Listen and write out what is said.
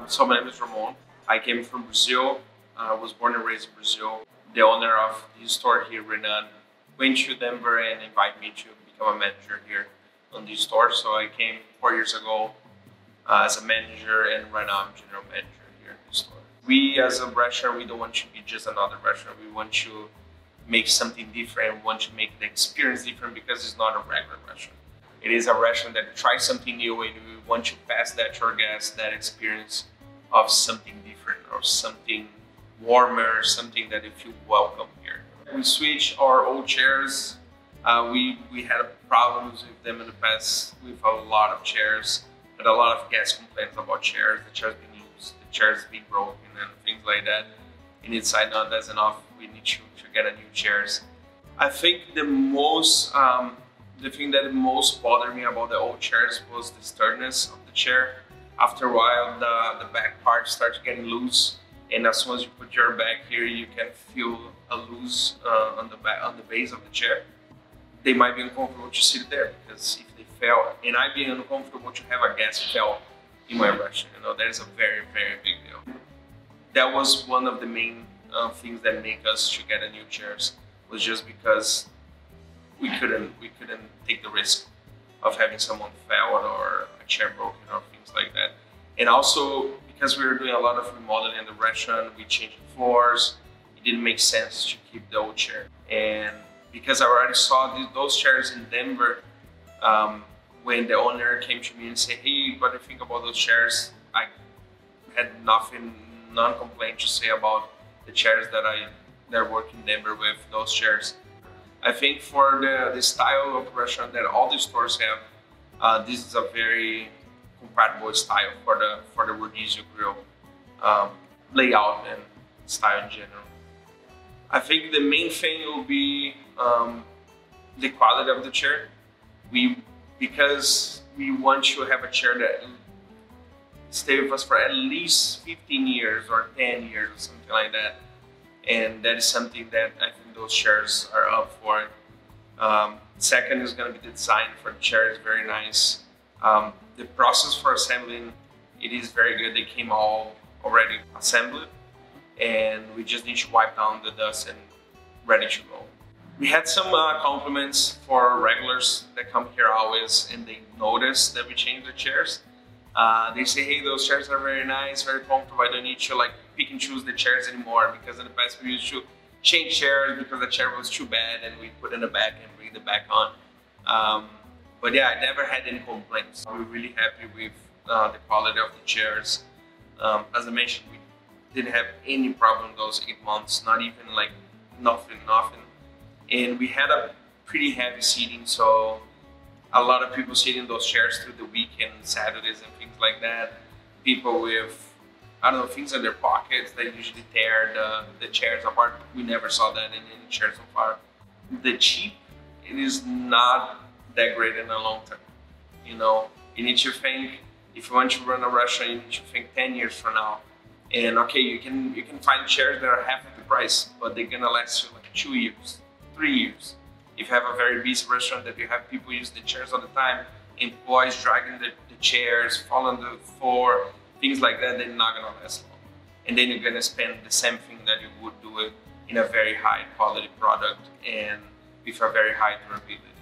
So my name is Ramon. I came from Brazil. I was born and raised in Brazil. The owner of the store here, Renan, went to Denver and invited me to become a manager here on the store. So I came 4 years ago as a manager, and right now I'm general manager here in the store. We as a restaurant, we don't want to be just another restaurant. We want to make something different. We want to make the experience different because it's not a regular restaurant. It is a restaurant that tries something new, and we want to pass that to our guests, that experience of something different or something warmer, something that they feel welcome here. We switched our old chairs. We had problems with them in the past with a lot of chairs, but a lot of guest complaints about chairs, the chairs being loose, the chairs being broken and things like that. And inside, no, that's enough. We need to get a new chairs. I think the thing that most bothered me about the old chairs was the sternness of the chair. After a while, the back part starts getting loose, and as soon as you put your back here, you can feel a loose on the base of the chair. They might be uncomfortable to sit there because if they fell, and I'd be uncomfortable to have a guest fell in my restaurant. You know, that is a very, very big deal. That was one of the main things that make us to get a new chairs, was just because we couldn't take the risk of having someone fall or a chair broken or things like that. And also because we were doing a lot of remodeling in the restaurant, we changed the floors. It didn't make sense to keep the old chair. And because I already saw those chairs in Denver, when the owner came to me and said, "Hey, what do you think about those chairs?" I had non-complaint to say about the chairs that work in Denver with those chairs. I think for the style of restaurant that all the stores have, this is a very compatible style for the Rodizio Grill layout and style in general. I think the main thing will be the quality of the chair. Because we want to have a chair that stay with us for at least 15 years or 10 years or something like that. And that is something that I think those chairs are up for. Second is going to be the design for the chair is very nice. The process for assembling, it is very good. They came all already assembled, and we just need to wipe down the dust and ready to go. We had some compliments for regulars that come here always, and they notice that we changed the chairs. They say, "Hey, those chairs are very nice, very comfortable. I don't need to like pick and choose the chairs anymore," because in the past we used to change chairs because the chair was too bad and we put in the back and bring it back on. But yeah, I never had any complaints. We're really happy with the quality of the chairs. As I mentioned, we didn't have any problem those 8 months, not even like nothing. And we had a pretty heavy seating, so a lot of people sit in those chairs through the weekend, Saturdays and things like that. People with, I don't know, things in their pockets that usually tear the chairs apart. We never saw that in any chair so far. The cheap, it is not that great in the long term. You know, you need to think, if you want to run a restaurant, you need to think 10 years from now. And okay, you can find chairs that are half of the price, but they're gonna last you like 2 years, 3 years. If you have a very busy restaurant that you have people using the chairs all the time, employees dragging the chairs, fall on the floor, things like that, they're not gonna last long. And then you're gonna spend the same thing that you would do it in a very high quality product and with a very high durability.